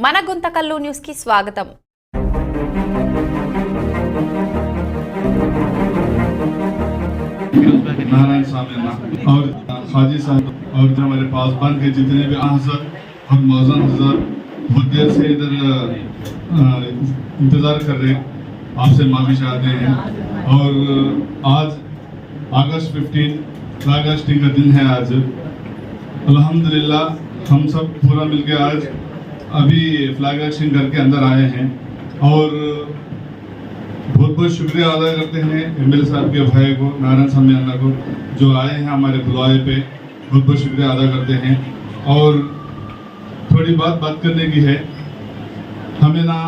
మన గుంతకల్లు న్యూస్ కి స్వాగతం। नारायण साहब और खाजी साहब और हमारे पासबान के जितने भी हजर और मौजन हजर बहुत देर से इधर इंतज़ार कर रहे हैं, आपसे माफ़ी चाहते हैं। और आज अगस्त 15 फ्लैग होस्टिंग का दिन है। आज अल्हम्दुलिल्लाह हम सब पूरा मिलके आज अभी फ्लैग होस्टिंग करके अंदर आए हैं और बहुत बहुत शुक्रिया अदा करते हैं एमएलए साहब के भाई को, नारायण साहब अन्ना को, जो आए हैं हमारे बुलाए पे। बहुत बहुत शुक्रिया अदा करते हैं। और थोड़ी बात करने की है, हमें ना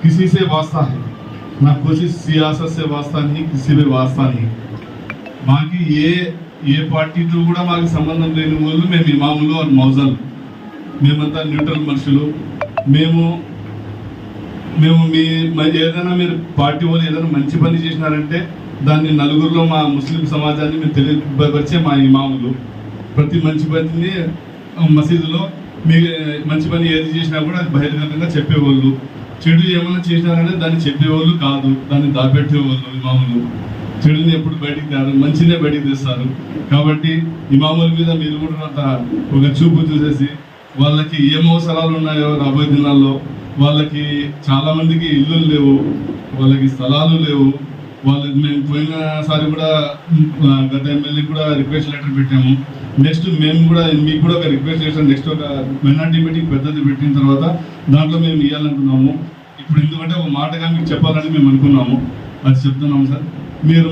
किसी से वास्ता है, ना किसी सियासत से वास्ता नहीं, किसी भी वास्ता नहीं। बाकी ये पार्टी तो కూడా మాకు సంబంధం లేని వాళ్ళు మేము ఇమాములు और మౌజన్, మేమంతా న్యూట్రల్ మనుషులు। మేము ఏదైనా మీరు పార్టీ వాళ్ళు ఏదైనా మంచి పని చేసినారంటే దాన్ని నలుగురిలో మా ముస్లిం సమాజాన్ని మేము తెలియపరిచే మా ఇమాములు। ప్రతి మంచి పనిని మసీదులో మీ మంచి పని ఏది చేసినా కూడా అది బహిరంగంగా చెప్పేవాళ్ళు, చెడు ఏమైనా చేసినారంటే దాన్ని చెప్పేవాళ్ళు కాదు, దాన్ని దాపెట్టేవాళ్ళు ఇమాములు। చెడుని ఎప్పుడు బయటికి కాదు, మంచినే బయటికి తెస్తారు। కాబట్టి ఇమాముల మీద మీరు కూడా ఒక చూపు చూసేసి వాళ్ళకి ఏం అవసరాలు ఉన్నాయో రాబోయే దినాల్లో, వాళ్ళకి చాలా మందికి ఇల్లు లేవు, వాళ్ళకి స్థలాలు లేవు। వాళ్ళకి మేము పోయినసారి కూడా గత ఎమ్మెల్యే కూడా రిక్వెస్ట్ లెటర్ పెట్టాము। నెక్స్ట్ మేము కూడా మీకు కూడా ఒక రిక్వెస్ట్ చేసాం, నెక్స్ట్ ఒక మైనార్టీ మీటింగ్ పెద్దది పెట్టిన తర్వాత దాంట్లో మేము ఇవ్వాలనుకున్నాము। ఇప్పుడు ఎందుకంటే ఒక మాటగా మీకు చెప్పాలని మేము అనుకున్నాము, అది చెప్తున్నాము సార్। మీరు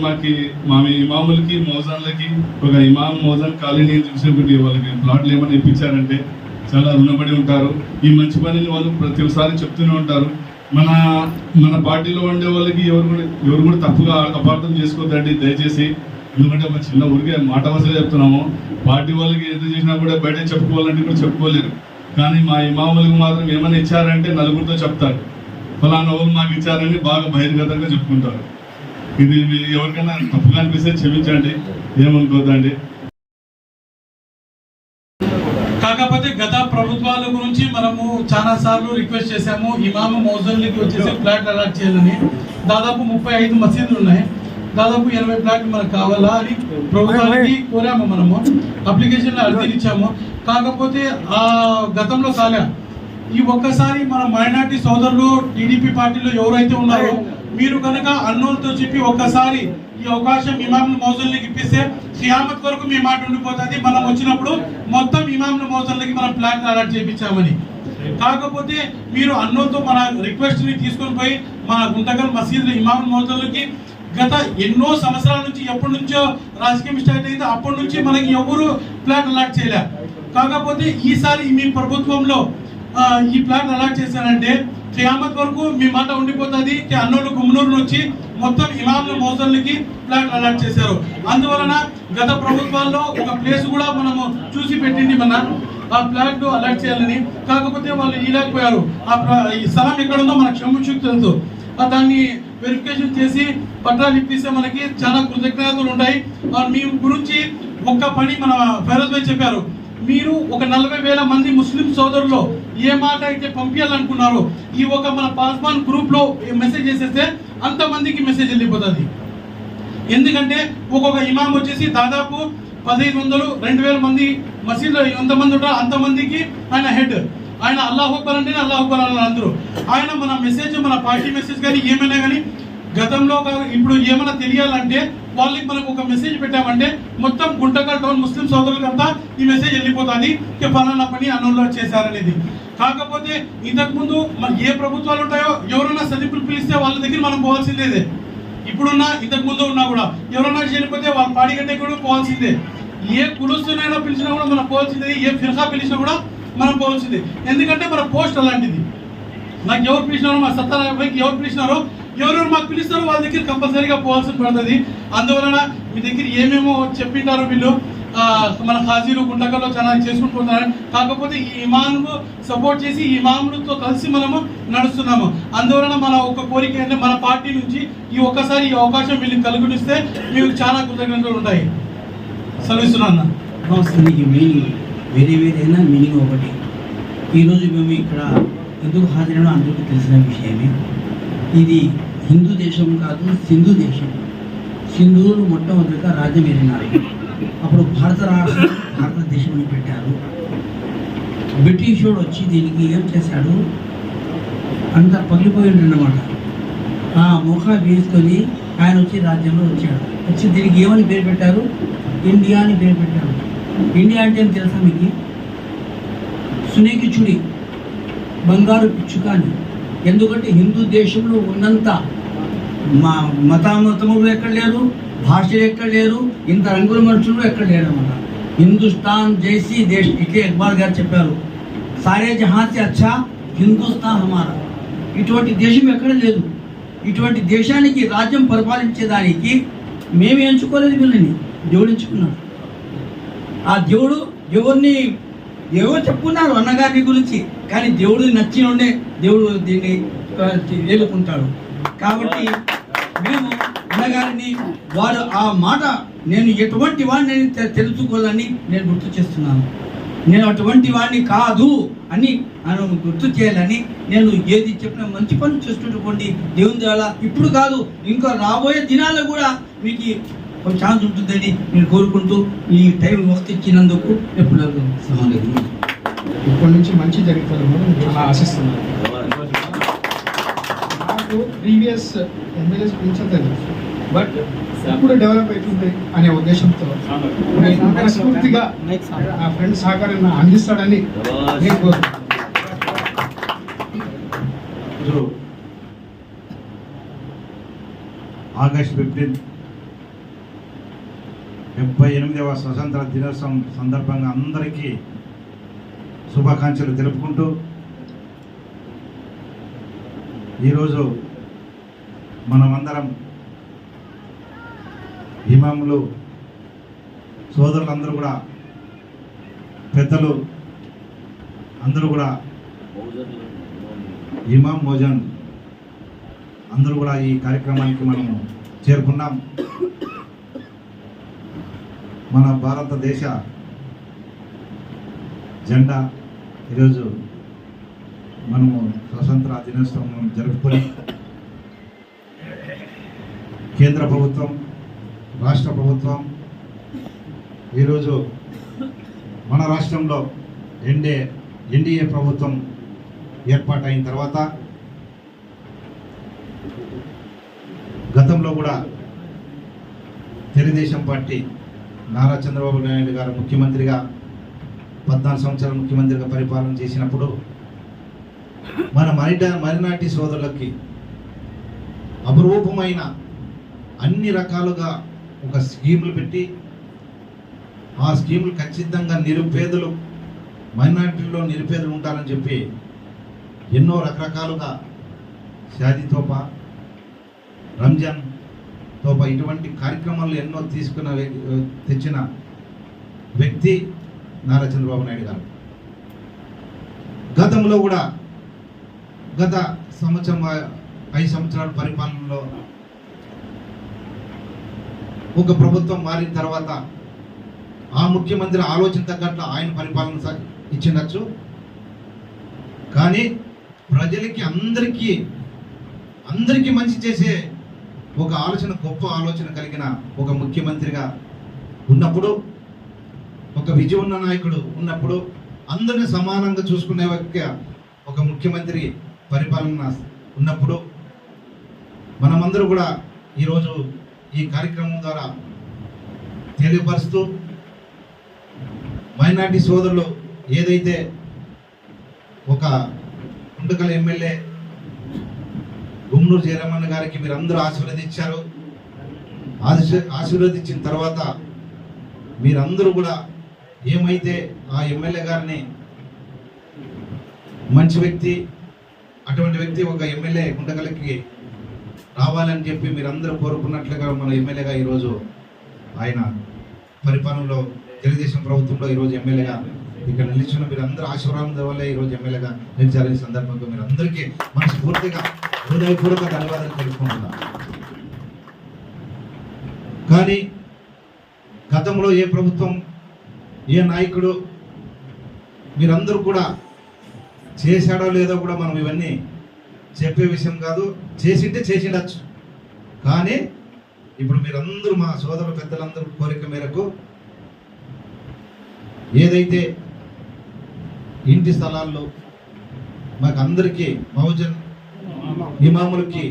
మా ఇమాములకి మౌజాన్లకి ఒక ఇమాం మౌజాన్ కాలనీ చూసి ఒకటి వాళ్ళకి ప్లాట్లు ఏమైనా ఇప్పించారంటే చాలా రుణపడి ఉంటారు। ఈ మంచి పనిని వాళ్ళు ప్రతిసారి చెప్తూనే ఉంటారు। మన పార్టీలో ఉండే వాళ్ళకి ఎవరు కూడా తప్పుగా అపార్థం చేసుకోవద్దండి దయచేసి। ఎందుకంటే ఒక చిన్న ఊరికే మాట వరుసగా చెప్తున్నాము, పార్టీ వాళ్ళకి ఎంత చేసినా కూడా బయట చెప్పుకోవాలంటే కూడా చెప్పుకోలేరు। కానీ మా ఇమాములకు మాత్రం ఏమైనా ఇచ్చారంటే నలుగురితో చెప్తారు, ఫలానా వాళ్ళు మాకు ఇచ్చారని బాగా బహిర్గతంగా చెప్పుకుంటారు। ఇది ఎవరికైనా తప్పుగా అనిపిస్తే క్షమించండి, ఏమనుకోద్దండి। కాకపోతే గత ప్రభుత్వాల గురించి మనము చాలా సార్లు రిక్వెస్ట్ చేశాము, ఇమాము మౌజన్లకి వచ్చేసి ఫ్లాట్ అలాట్ చేయాలని। దాదాపు 35 మసీదులు ఉన్నాయి, దాదాపు 80 ఫ్లాట్లు మనకు కావాలా అని ప్రభుత్వానికి కోరాము, మనము అప్లికేషన్లో అర్జీలు ఇచ్చాము। కాకపోతే ఆ గతంలో కాలే। ఈ ఒక్కసారి మన మైనార్టీ సోదరులు టీడీపీ పార్టీలో ఎవరైతే ఉన్నారో మీరు కనుక అన్నోళ్ళతో చెప్పి ఒక్కసారి ఈ అవకాశం ఇమాముల మౌజన్లకి ఇప్పిస్తే ఖియామత్ వరకు మీ మాట ఉండిపోతుంది। మనం వచ్చినప్పుడు మొత్తం ఇమాముల మౌజన్లకి మనం ప్లాన్ అలాట్ చేయించామని। కాకపోతే మీరు అన్నోళ్ళతో మన రిక్వెస్ట్ ని తీసుకొని పోయి మన గుంతకల్ మసీదుల ఇమాముల మౌజన్లకి గత ఎన్నో సంవత్సరాల నుంచి ఎప్పటి నుంచో రాజకీయం స్టార్ట్ అయిందో అప్పటి నుంచి మనకి ఎవరు ప్లాన్ అలాట్ చేయలే। కాకపోతే ఈసారి మీ ప్రభుత్వంలో ఈ ప్లాన్ అలాట్ చేశారంటే ఖియామత్ వరకు మీ మాట ఉండిపోతుంది। అన్నోళ్ళు గుమ్మనూరు నుంచి మొత్తం ఇమాముల మౌజన్లకి ప్లాట్ అలాట్ చేశారు। అందువలన గత ప్రభుత్వాల్లో ఒక ప్లేస్ కూడా మనము చూసి పెట్టింది మన ఆ ప్లాట్ అలాట్ చేయాలని। కాకపోతే వాళ్ళు ఇవ్వలేకపోయారు। ఈ స్థలం ఎక్కడ ఉందో మనకు క్షముచుకు తెలుసు, దాన్ని వెరిఫికేషన్ చేసి పట్టాలు ఇప్పిస్తే మనకి చాలా కృతజ్ఞతలు ఉంటాయి। మీ గురించి ఒక్క పని మన ఫైరోజ్ భాయ్ చెప్పారు, మీరు ఒక 40,000 మంది ముస్లిం సోదరులు ఏ మాట అయితే పంపించాలనుకున్నారో ఈ ఒక మన పాస్మాన్ గ్రూప్ లో మెసేజ్ చేసేస్తే అంతమందికి మెసేజ్ వెళ్ళిపోతుంది। ఎందుకంటే ఒక్కొక్క ఇమాం వచ్చేసి దాదాపు 1500-2000 మంది మసీదులో ఎంతమంది ఉంటారో అంతమందికి ఆయన హెడ్, ఆయన అల్లాహ్ అక్బర్ అంటే అల్లాహ్ అక్బర్ అన్నారు అందరూ। ఆయన మన మెసేజ్ మన పార్టీ మెసేజ్ కానీ ఏమైనా కానీ గతంలో ఇప్పుడు ఏమైనా తెలియాలంటే వాళ్ళకి మనకు ఒక మెసేజ్ పెట్టామంటే మొత్తం గుంటకల్ టౌన్ ముస్లిం సోదరులకంతా ఈ మెసేజ్ వెళ్ళిపోతుంది, ఫలానా పని అన్నోళ్ళు చేశారనేది। కాకపోతే ఇంతకుముందు ఏ ప్రభుత్వాలు ఉంటాయో ఎవరైనా సదింపులు పిలిస్తే వాళ్ళ దగ్గర మనం పోవాల్సిందే। ఇప్పుడున్నా ఇంతకుముందు ఉన్నా కూడా ఎవరైనా చనిపోతే వాళ్ళ పాడి గంటే కూడా పోవాల్సిందే। ఏ కులుస్తున్నైనా పిలిచినా కూడా మనం పోవాల్సిందే, ఏ ఫిర్కా పిలిచినా కూడా మనం పోవాల్సిందే। ఎందుకంటే మన పోస్ట్ అలాంటిది, నాకు ఎవరు పిలిచినారో మా సత్తారాయకి ఎవరు పిలిచినారో ఎవరెవరు మాకు పిలుస్తారో వాళ్ళ దగ్గర కంపల్సరీగా పోవాల్సి పడుతుంది। అందువలన మీ దగ్గర ఏమేమో చెప్పింటారో వీళ్ళు మన హాజీలు గుంటకల్లో చాలా చేసుకుంటున్నారు। కాకపోతే ఈ ఇమామును సపోర్ట్ చేసి ఈ ఇమాములతో కలిసి మనము నడుస్తున్నాము। అందువలన మన ఒక కోరిక అంటే మన పార్టీ నుంచి ఈ ఒక్కసారి ఈ అవకాశం వీళ్ళకి కలుగునిస్తే మీకు చాలా కృతజ్ఞతలు ఉంటాయి। సెలవిస్తున్నాను। మీనింగ్ వేరే వేరేనా మీనింగ్ ఒకటి। ఈరోజు మేము ఇక్కడ ఎందుకు హాజరైన అందరికీ తెలిసిన విషయమే. ఇది హిందూ దేశం కాదు, సింధు దేశం. సింధువులు మొట్టమొదటిగా రాజ్యం ఏరినారు. అప్పుడు భారతదేశంలో పెట్టారు. బ్రిటిష్ వాడు వచ్చి దీనికి ఏం చేశాడు, అంతా పగిలిపోయింది అన్నమాట. ఆ మోకా వేసుకొని ఆయన వచ్చి రాజ్యంలో వచ్చి దీనికి ఏమని పేరు పెట్టారు, ఇండియా అని పేరు పెట్టారు. ఇండియా అంటే ఏం తెలుసా మీకు? సునేకి చుడి, బంగారు పిచ్చుక అని. ఎందుకంటే హిందూ దేశంలో ఉన్నంత మతములు ఎక్కడ లేరు, భాషలు ఎక్కడ లేరు, ఇంత రంగుల మనుషులు ఎక్కడ లేరు అన్నమాట. హిందుస్థాన్ జైసీ దేశ్, ఇట్లే ఇక్బాల్ గారు చెప్పారు, సారే జహాన్ సే అచ్చా హిందుస్థాన్ హమారా. ఇటువంటి దేశం ఎక్కడ లేదు. ఇటువంటి దేశానికి రాజ్యం పరిపాలించేదానికి మేము ఎంచుకోలేదు, వీళ్ళని దేవుడు ఎంచుకున్నాడు. ఆ దేవుడు ఎవరిని ఏవో చెప్పుకున్నారు అన్నగారి గురించి, కానీ దేవుడు నచ్చినోడే దేవుడు దీన్ని ఏలుకుంటాడు. కాబట్టి మేము అన్నగారిని వారు ఆ మాట నేను ఎటువంటి వాడిని తెలుసుకోవాలని నేను గుర్తు చేస్తున్నాను. నేను అటువంటి వాడిని కాదు అని గుర్తు చేయాలని నేను ఏది చెప్పినా మంచి పనులు చేస్తుంటుకోండి. దేవుని ద్వారా ఇప్పుడు కాదు, ఇంకా రాబోయే దినాల్లో కూడా మీకు ఒక ఛాన్స్ ఉంటుందని నేను కోరుకుంటూ ఈ టైం వస్తు ఇచ్చినందుకు ఎప్పుడు సమానం. ఇప్పటి నుంచి మంచి జరుగుతుందని నేను చాలా ఆశిస్తున్నాను. నాకు ప్రీవియస్ ఎమ్మెల్యేస్ గురించి తెలుసు, బట్ ఇప్పుడు డెవలప్ అవుతుంది అనే ఉద్దేశంతో నేను మనస్ఫూర్తిగా నా ఫ్రెండ్ సహకారాన్ని అందిస్తాడని నేను కోరుకుంటున్నాను. ఆగస్ట్ 15 78వ స్వతంత్ర దినోత్సవం సందర్భంగా అందరికీ శుభాకాంక్షలు తెలుపుకుంటూ, ఈరోజు మనమందరం ఇమాములు సోదరులందరూ కూడా, పెద్దలు అందరూ కూడా, ఇమాం మోజన్ అందరూ కూడా ఈ కార్యక్రమానికి మనము చేరుకున్నాం. మన భారతదేశ జెండా ఈరోజు మనము స్వతంత్ర దినోత్సవం జరుపుకొని కేంద్ర ప్రభుత్వం, రాష్ట్ర ప్రభుత్వం ఈరోజు మన రాష్ట్రంలో ఎన్డీఏ ప్రభుత్వం ఏర్పాటైన తర్వాత గతంలో కూడా తెలుగుదేశం పార్టీ నారా చంద్రబాబు నాయుడు గారు ముఖ్యమంత్రిగా 14 సంవత్సరాలు ముఖ్యమంత్రిగా పరిపాలన చేసినప్పుడు మన మైనారిటీ సోదరులకి అపురూపమైన అన్ని రకాలుగా ఒక స్కీములు పెట్టి, ఆ స్కీములు ఖచ్చితంగా నిరుపేదలు, మైనారిటీలో నిరుపేదలు ఉంటారని చెప్పి ఎన్నో రకరకాలుగా షాదీ తోపా, రంజాన్ తోపా ఇటువంటి కార్యక్రమాలు ఎన్నో తెచ్చిన వ్యక్తి నారా చంద్రబాబు నాయుడు గారు. గతంలో కూడా గత 5 సంవత్సరాల పరిపాలనలో ఒక ప్రభుత్వం మారిన తర్వాత ఆ ముఖ్యమంత్రి ఆలోచన తగ్గట్టు ఆయన పరిపాలన ఇచ్చిండొచ్చు, కానీ ప్రజలకి అందరికీ మంచి చేసే ఒక ఆలోచన, గొప్ప ఆలోచన కలిగిన ఒక ముఖ్యమంత్రిగా ఉన్నప్పుడు, ఒక విజయం ఉన్న నాయకుడు ఉన్నప్పుడు, అందరిని సమానంగా చూసుకునే ఒక ముఖ్యమంత్రి పరిపాలన ఉన్నప్పుడు మనమందరూ కూడా ఈరోజు ఈ కార్యక్రమం ద్వారా తెలియపరుస్తూ, మైనార్టీ సోదరులు ఏదైతే ఒక ఉండకల ఎమ్మెల్యే గుమ్మనూరు జయరామన్న గారికి మీరందరూ ఆశీర్వదించారు. ఆశీర్వదించిన తర్వాత మీరందరూ కూడా ఏమైతే ఆ ఎమ్మెల్యే గారిని మంచి వ్యక్తి, అటువంటి వ్యక్తి ఒక ఎమ్మెల్యే గుంటకలకి రావాలని చెప్పి మీరందరూ కోరుకున్నట్లుగా మన ఎమ్మెల్యేగా ఈరోజు ఆయన పరిపాలనలో తెలుగుదేశం ప్రభుత్వంలో ఈరోజు ఎమ్మెల్యేగా ఇక్కడ నిలిచిన మీరందరూ ఆశీర్వాదం వల్లే ఈరోజు ఎమ్మెల్యేగా నిలిచారు. ఈ సందర్భంగా మీరందరికీ మనస్ఫూర్తిగా హృదయపూర్వక ధన్యవాదాలు తెలుపుకుంటున్నాను. కానీ గతంలో ఏ ప్రభుత్వం, ఏ నాయకుడు, మీరందరూ కూడా చేశాడో లేదో కూడా మనం ఇవన్నీ చెప్పే విషయం కాదు. చేసింటే చేసిండొచ్చు, కానీ ఇప్పుడు మీరందరూ మా సోదరుల పెద్దలందరూ కోరిక మేరకు ఏదైతే ఇంటి స్థలాల్లో మాకు అందరికీ మౌజన్ ఇమాములకి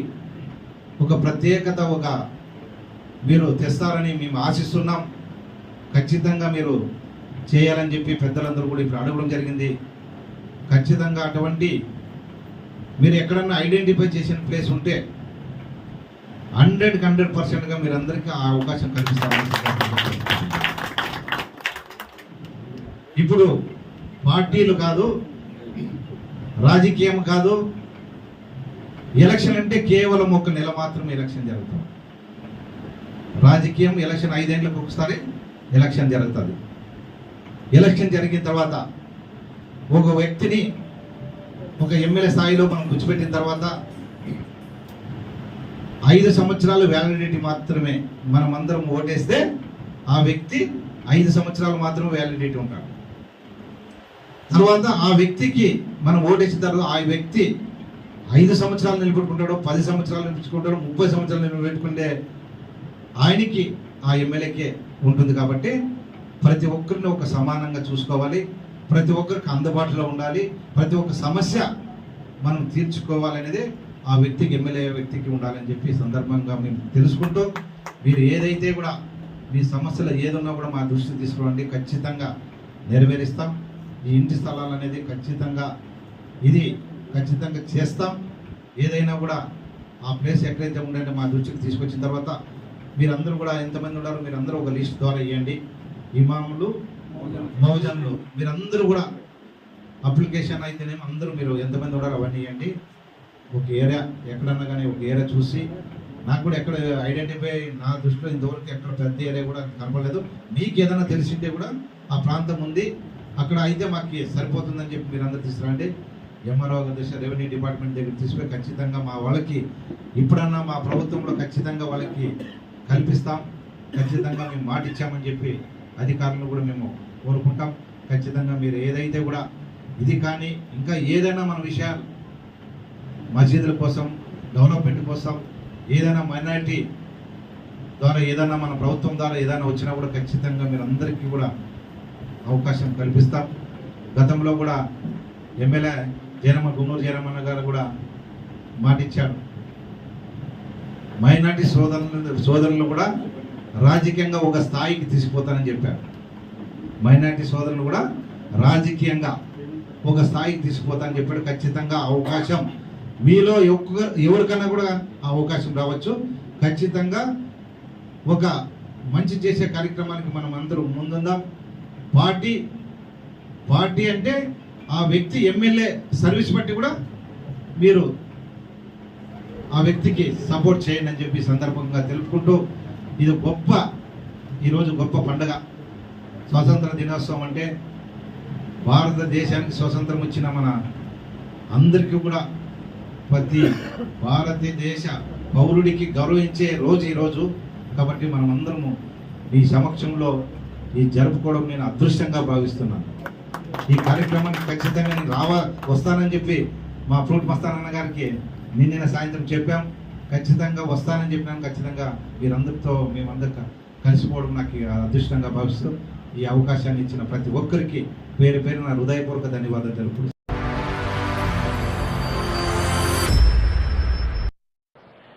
ఒక ప్రత్యేకత ఒక మీరు తెస్తారని మేము ఆశిస్తున్నాం. ఖచ్చితంగా మీరు చేయాలని చెప్పి పెద్దలందరూ కూడా ఇప్పుడు అడగడం జరిగింది. ఖచ్చితంగా అటువంటి మీరు ఎక్కడన్నా ఐడెంటిఫై చేసిన ప్లేస్ ఉంటే 100% మీరందరికీ ఆ అవకాశం కల్పిస్తామని. ఇప్పుడు పార్టీలు కాదు, రాజకీయం కాదు, ఎలక్షన్ అంటే కేవలం ఒక నెల మాత్రమే ఎలక్షన్ జరుగుతుంది. రాజకీయం ఎలక్షన్ 5 ఏళ్ళకు ఒకసారి ఎలక్షన్ జరుగుతుంది. ఎలక్షన్ జరిగిన తర్వాత ఒక వ్యక్తిని ఒక ఎమ్మెల్యే స్థాయిలో మనం కూర్చోబెట్టిన తర్వాత 5 సంవత్సరాలు వ్యాలిడిటీ మాత్రమే. మనం అందరం ఓటేస్తే ఆ వ్యక్తి 5 సంవత్సరాలు మాత్రమే వ్యాలిడిటీ ఉంటాడు. తర్వాత ఆ వ్యక్తికి మనం ఓటేసిన తర్వాత ఆ వ్యక్తి 5 సంవత్సరాలు నిలబెట్టుకుంటాడో, 10 సంవత్సరాలు నిలబెట్టుకుంటాడో, 30 సంవత్సరాలు నిలబెట్టుకుంటే ఆయనకి ఆ ఎమ్మెల్యేకే ఉంటుంది. కాబట్టి ప్రతి ఒక్కరిని ఒక సమానంగా చూసుకోవాలి, ప్రతి ఒక్కరికి అందుబాటులో ఉండాలి, ప్రతి ఒక్క సమస్య మనం తీర్చుకోవాలనేది ఆ వ్యక్తికి, ఎమ్మెల్యే వ్యక్తికి ఉండాలని చెప్పి సందర్భంగా మేము తెలుసుకుంటూ, మీరు ఏదైతే కూడా మీ సమస్యలు ఏదున్నా కూడా మా దృష్టికి తీసుకురండి, ఖచ్చితంగా నెరవేరుస్తాం. ఈ ఇంటి స్థలాలు అనేది ఖచ్చితంగా చేస్తాం. ఏదైనా కూడా ఆ ప్లేస్ ఎక్కడైతే ఉండంటే మా దృష్టికి తీసుకొచ్చిన తర్వాత మీరందరూ కూడా ఎంతమంది ఉన్నారో మీరందరూ ఒక లిస్ట్ ద్వారా ఇవ్వండి. ఇమాములు, మౌజన్లు మీరందరూ కూడా అప్లికేషన్ అయితేనేమో అందరూ మీరు ఎంతమంది ఉన్నారో అవన్నీ ఇవ్వండి. ఒక ఏరియా ఎక్కడన్నా కానీ ఒక ఏరియా చూసి, నాకు కూడా ఎక్కడ ఐడెంటిఫై నా దృష్టిలో ఇంతవరకు ఎక్కడ పెద్ద ఏరియా కూడా కనపడలేదు. మీకు ఏదైనా తెలిసింటే కూడా ఆ ప్రాంతం ఉంది, అక్కడ అయితే మాకు సరిపోతుందని చెప్పి మీరు అందరూ తీసుకురండి. ఎంఆర్ఓ దశ రెవెన్యూ డిపార్ట్మెంట్ దగ్గర తీసుకుని ఖచ్చితంగా మా వాళ్ళకి ఇప్పుడన్నా మా ప్రభుత్వంలో ఖచ్చితంగా వాళ్ళకి కల్పిస్తాం. ఖచ్చితంగా మేము మాట ఇచ్చామని చెప్పి అధికారులను కూడా మేము కోరుకుంటాం. ఖచ్చితంగా మీరు ఏదైతే కూడా ఇది కానీ ఇంకా ఏదైనా మన విషయాలు మసీదుల కోసం, డెవలప్మెంట్ కోసం, ఏదైనా మైనారిటీ ద్వారా ఏదైనా మన ప్రభుత్వం ద్వారా ఏదైనా వచ్చినా కూడా ఖచ్చితంగా మీరు అందరికీ కూడా అవకాశం కల్పిస్తాం. గతంలో కూడా ఎమ్మెల్యే గున్నూరు జయరామన్న గారు కూడా మాటిచ్చాడు, మైనారిటీ సోదరులను కూడా రాజకీయంగా ఒక స్థాయికి తీసుకుపోతానని చెప్పారు. మైనారిటీ సోదరులు కూడా రాజకీయంగా ఒక స్థాయికి తీసుకుపోతానని చెప్పాడు. ఖచ్చితంగా అవకాశం మీలో ఎవరికన్నా కూడా ఆ అవకాశం రావచ్చు. ఖచ్చితంగా ఒక మంచి చేసే కార్యక్రమానికి మనం అందరూ ముందుందాం. పార్టీ అంటే ఆ వ్యక్తి ఎమ్మెల్యే సర్వీస్ బట్టి కూడా మీరు ఆ వ్యక్తికి సపోర్ట్ చేయండి అని చెప్పి సందర్భంగా తెలుపుకుంటూ, ఇది ఈరోజు గొప్ప పండుగ. స్వాతంత్ర దినోత్సవం అంటే భారతదేశానికి స్వాతంత్రం వచ్చిన మన అందరికీ కూడా ప్రతి భారతదేశ పౌరుడికి గౌరవించే రోజు ఈరోజు. కాబట్టి మనం అందరము ఈ సమక్షంలో ఈ జరుపుకోవడం నేను అదృష్టంగా భావిస్తున్నాను. ఈ కార్యక్రమానికి ఖచ్చితంగా నేను వస్తానని చెప్పి మా ఫ్రూట్ మస్తానన్న గారికి నిన్న సాయంత్రం చెప్పాం. ఖచ్చితంగా వస్తానని చెప్పినాను. ఖచ్చితంగా మీరందరితో మేమందరూ కలిసిపోవడం నాకు అదృష్టంగా భావిస్తూ ఈ అవకాశాన్ని ఇచ్చిన ప్రతి ఒక్కరికి పేరు పేరున హృదయపూర్వక ధన్యవాదాలు తెలుపుతూ